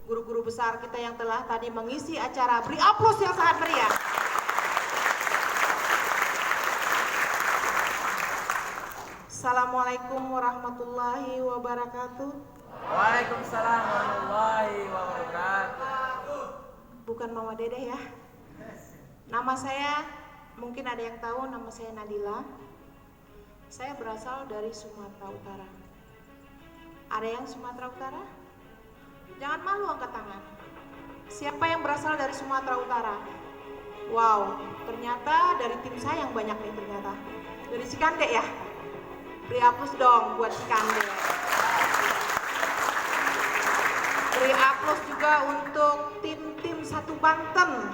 guru-guru besar kita yang telah tadi mengisi acara. Beri aplaus yang sangat meriah. Assalamualaikum warahmatullahi wabarakatuh. Waalaikumsalam warahmatullahi wabarakatuh. Bukan Mama Dedeh ya. Nama saya, mungkin ada yang tahu, nama saya Nadila. Saya berasal dari Sumatera Utara. Ada yang Sumatera Utara? Jangan malu angkat tangan. Siapa yang berasal dari Sumatera Utara? Wow, ternyata dari tim saya yang banyak nih ternyata. Dari Cikande ya? Beri aplaus dong buat Cikande. Beri aplaus juga untuk tim-tim Satu Banten.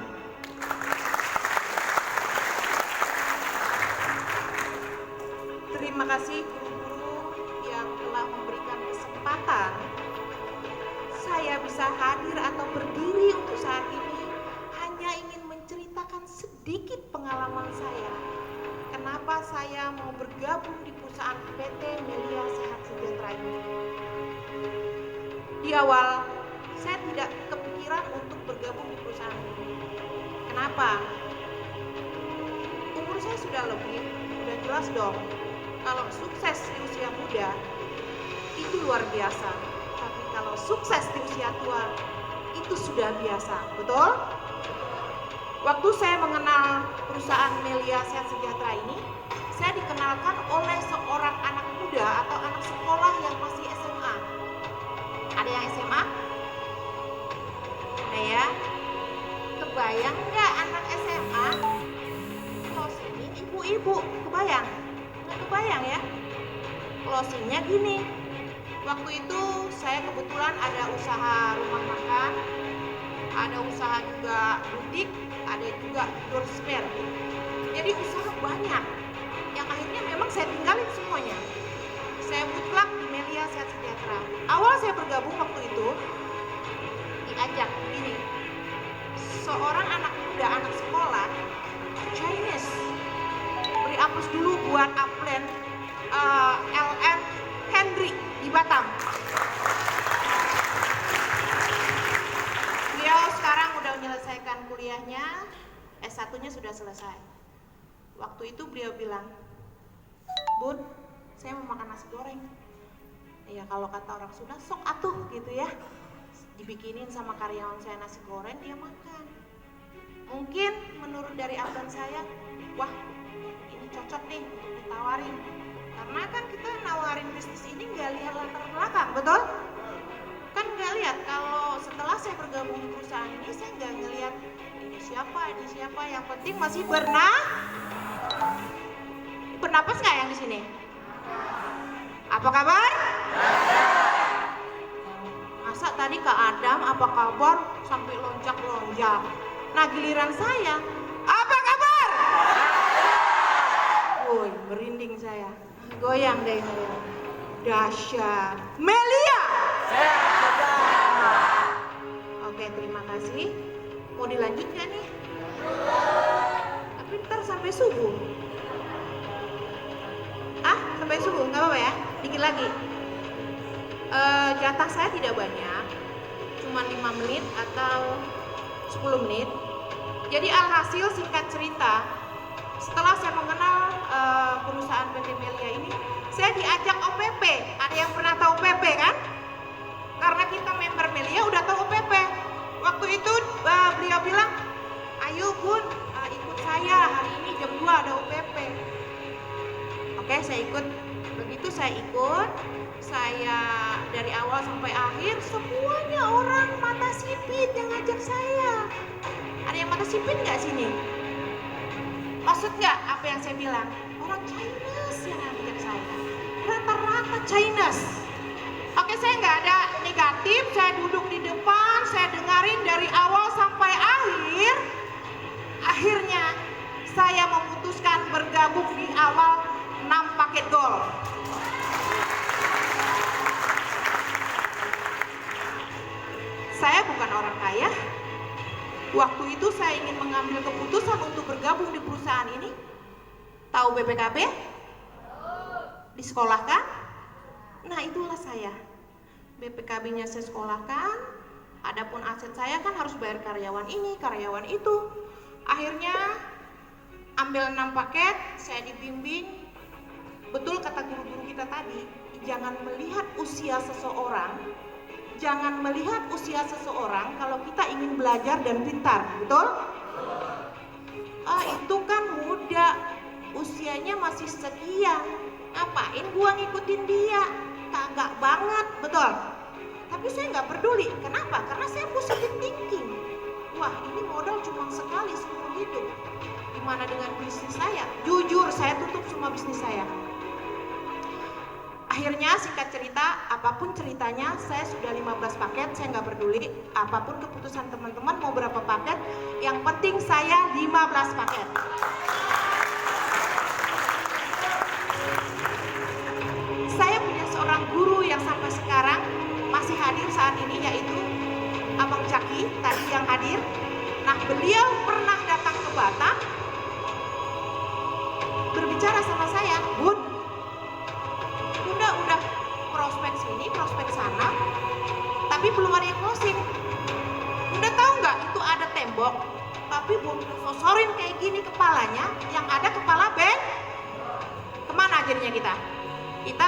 Terima kasih guru-guru yang telah memberikan kesempatan saya bisa hadir atau berdiri untuk saat ini. Hanya ingin menceritakan sedikit pengalaman saya. Kenapa saya mau bergabung di perusahaan PT Melia Sehat Sejahtera ini. Di awal, saya tidak kepikiran untuk bergabung di perusahaan ini. Kenapa? Umur saya sudah lebih, udah jelas dong. Kalau sukses di usia muda, itu luar biasa. Tapi kalau sukses di usia tua, itu sudah biasa, betul? Waktu saya mengenal perusahaan Melia Sehat Sejahtera ini, saya dikenalkan oleh seorang anak muda atau anak sekolah yang masih SMA. Ada yang SMA? Nah ya, kebayang nggak anak SMA? Closing ibu-ibu, kebayang? Nggak kebayang ya? Closingnya gini. Waktu itu saya kebetulan ada usaha rumah makan, ada usaha juga butik, ada juga doorstep. Jadi usaha banyak yang akhirnya memang saya tinggalin semuanya. Saya mutlak di Melia Sehat Sejahtera. Awal saya bergabung waktu itu diajak ini seorang anak muda, anak sekolah Chinese. Beri aplaus dulu buat Upland LN Henry di Batam. Beliau sekarang udah menyelesaikan kuliahnya, S1-nya sudah selesai. Waktu itu beliau bilang, "Bun, saya mau makan nasi goreng." Ya kalau kata orang Sunda, sok atuh gitu ya. Dibikinin sama karyawan saya nasi goreng, dia makan. Mungkin menurut dari abang saya, wah ini cocok nih untuk ditawarin. Karena kan kita nawarin bisnis ini nggak lihat latar belakang, betul? Kan nggak lihat. Kalau setelah saya bergabung di perusahaan ini, saya nggak ngelihat ini siapa. Yang penting masih bernapas nggak yang di sini? Apa kabar? Masa tadi Kak Adam apa kabar sampai lonjak-lonjak. Nah giliran saya, apa kabar? Woi, merinding saya. Goyang deh saya. Dahsyat. Melia. Oke, terima kasih. Mau dilanjut gak nih? Tapi ntar sampai subuh. Sampai subuh, nggak apa-apa ya? Dikit lagi. Jatah saya tidak banyak, cuma 5 menit atau 10 menit. Jadi alhasil singkat cerita, setelah saya mengenal perusahaan PT Melia ini, saya diajak OPP. Ada yang pernah tahu OPP kan? Karena kita member Melia udah tahu OPP. Waktu itu beliau bilang, "Ayo Bun, ikut saya, hari ini jam 2 ada OPP." Oke, saya ikut. Begitu saya ikut, saya dari awal sampai akhir semuanya orang mata sipit yang ngajak saya. Ada yang mata sipit nggak sini? Maksud nggak apa yang saya bilang? Orang Chinese yang ngajak saya. Rata-rata Chinese. Oke, saya nggak ada negatif. Saya duduk di depan, saya dengarin dari awal sampai akhir. Akhirnya saya memutuskan bergabung di awal 6 paket gold. Saya bukan orang kaya. Waktu itu saya ingin mengambil keputusan untuk bergabung di perusahaan ini. Tahu BPKB? Disekolahkan? Nah itulah saya. BPKB-nya saya sekolahkan, ada target saya kan harus bayar karyawan ini, karyawan itu. Akhirnya ambil 6 paket, saya dibimbing. Betul kata guru-guru kita tadi, jangan melihat usia seseorang, jangan melihat usia seseorang kalau kita ingin belajar dan pintar, betul? Itu kan muda, usianya masih sekian, ngapain gua ngikutin dia? Kagak banget, betul? Tapi saya nggak peduli, kenapa? Karena saya positive thinking. Wah, ini modal cuma sekali seumur hidup. Gimana dengan bisnis saya? Jujur, saya tutup semua bisnis saya. Akhirnya singkat cerita, apapun ceritanya, saya sudah 15 paket, saya nggak peduli. Apapun keputusan teman-teman mau berapa paket, yang penting saya 15 paket. Saya punya seorang guru yang sampai sekarang masih hadir saat ini, yaitu Abang Jaki tadi yang hadir. Nah, beliau pernah datang ke Batam berbicara sama saya, Bun, udah prospek sini, prospek sana, tapi belum ada yang closing. Udah tahu nggak itu ada tembok, tapi belum difosorin kayak gini kepalanya, yang ada kepala kemana jadinya kita? Kita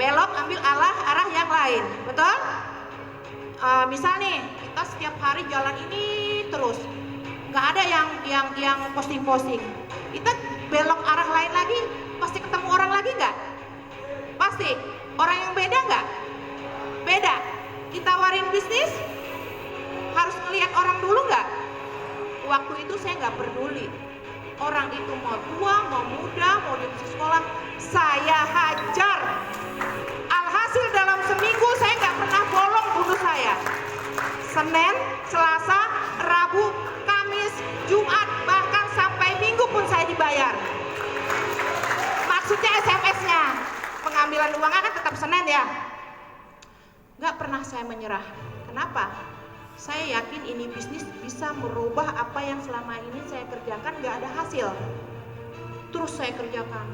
belok ambil arah yang lain, betul? Misal nih, kita setiap hari jalan ini terus, nggak ada yang posting-posting. Kita belok arah lain lagi, pasti ketemu orang lagi nggak? Pasti. Orang yang beda nggak? Beda. Kita warin bisnis, harus ngelihat orang dulu nggak? Waktu itu saya nggak peduli. Orang itu mau tua, mau muda, mau di sekolah, saya hajar. Alhasil dalam seminggu saya nggak pernah bolong bunuh saya. Senin, Selasa, Rabu, Kamis, Jumat, bahkan sampai Minggu pun saya dibayar. Maksudnya SMS-nya, pengambilan uangnya kan tetap Senin ya. Nggak pernah saya menyerah. Kenapa? Saya yakin ini bisnis bisa merubah apa yang selama ini saya kerjakan nggak ada hasil. Terus saya kerjakan.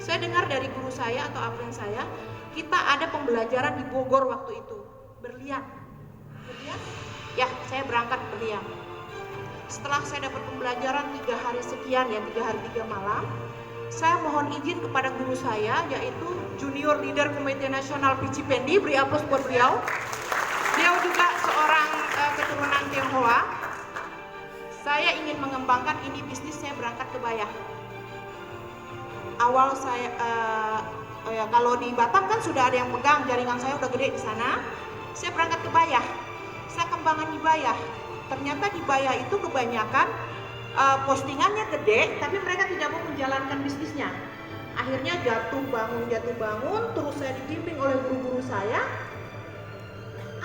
Saya dengar dari guru saya atau apren saya, kita ada pembelajaran di Bogor waktu itu, berlian. Berlian? Ya, saya berangkat berlian. Setelah saya dapat pembelajaran 3 hari sekian ya, 3 hari 3 malam, saya mohon izin kepada guru saya, yaitu Junior Leader Komite Nasional Pici Pendi, beri aplaus buat beliau. Beliau juga seorang keturunan Tionghoa. Saya ingin mengembangkan ini bisnis, saya berangkat ke Bayah. Awal saya kalau di Batam kan sudah ada yang pegang, jaringan saya udah gede di sana. Saya berangkat ke Bayah. Saya kembangkan di Bayah. Ternyata di Bayah itu kebanyakan postingannya gede, tapi mereka tidak mau menjalankan bisnisnya. Akhirnya jatuh bangun, terus saya dibimbing oleh guru-guru saya.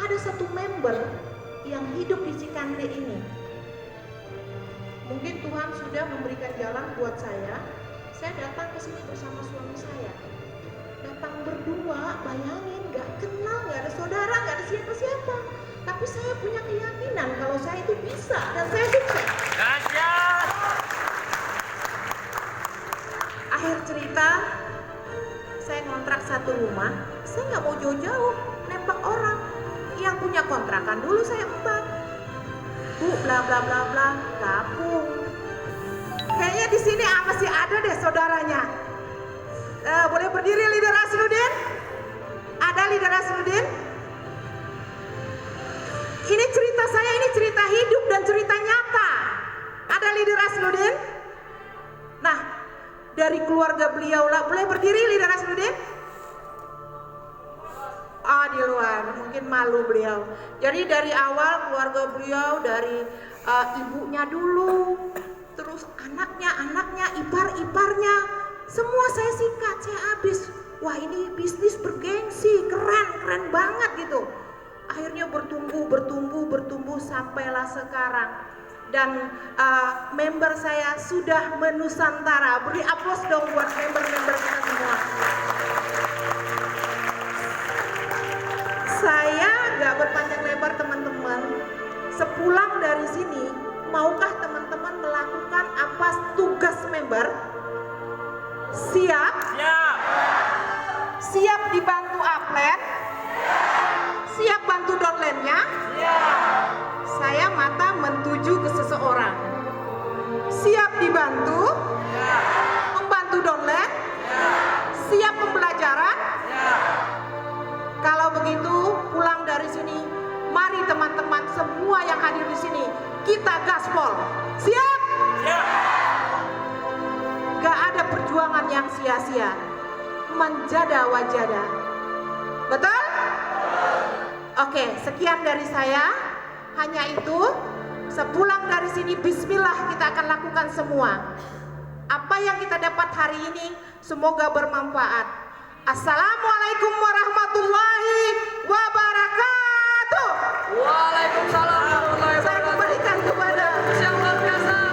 Ada satu member yang hidup di Cikande ini. Mungkin Tuhan sudah memberikan jalan buat saya. Saya datang ke sini bersama suami saya. Datang berdua, bayangin, gak kenal, gak ada saudara, gak ada siapa-siapa. Tapi saya punya keyakinan kalau saya itu bisa dan saya sukses. Akhir cerita, saya ngontrak satu rumah. Saya nggak mau jauh-jauh, nembak orang. Yang punya kontrakan dulu saya embat. Bu, bla bla bla bla, gabung. Kayaknya di sini masih ada deh saudaranya. Boleh berdiri Leader Asnudin? Ada Leader Asnudin? Ini cerita saya, ini cerita hidup dan cerita nyata. Ada Leader Asnudin? Nah, dari keluarga beliau lah, boleh berdiri Leader Asnudin? Di luar, mungkin malu beliau. Jadi dari awal keluarga beliau, dari ibunya dulu, terus anaknya, ipar-iparnya, semua saya sikat, saya habis. Wah, ini bisnis bergengsi, keren banget gitu. Akhirnya bertumbuh sampailah sekarang. Dan member saya sudah menusantara. Beri aplaus dong buat member-member kita semua. Saya gak berpanjang lebar teman-teman. Sepulang dari sini, maukah teman-teman melakukan apa tugas member? Siap? Siap dibantu upline? Siap bantu downline-nya? hadir di sini. Kita gaspol. Siap? Siap. Gak ada perjuangan yang sia-sia. Manjada wajada. Betul? Oke, sekian dari saya. Hanya itu. Sepulang dari sini, bismillah kita akan lakukan semua. Apa yang kita dapat hari ini, semoga bermanfaat. Assalamualaikum warahmatullahi wabarakatuh.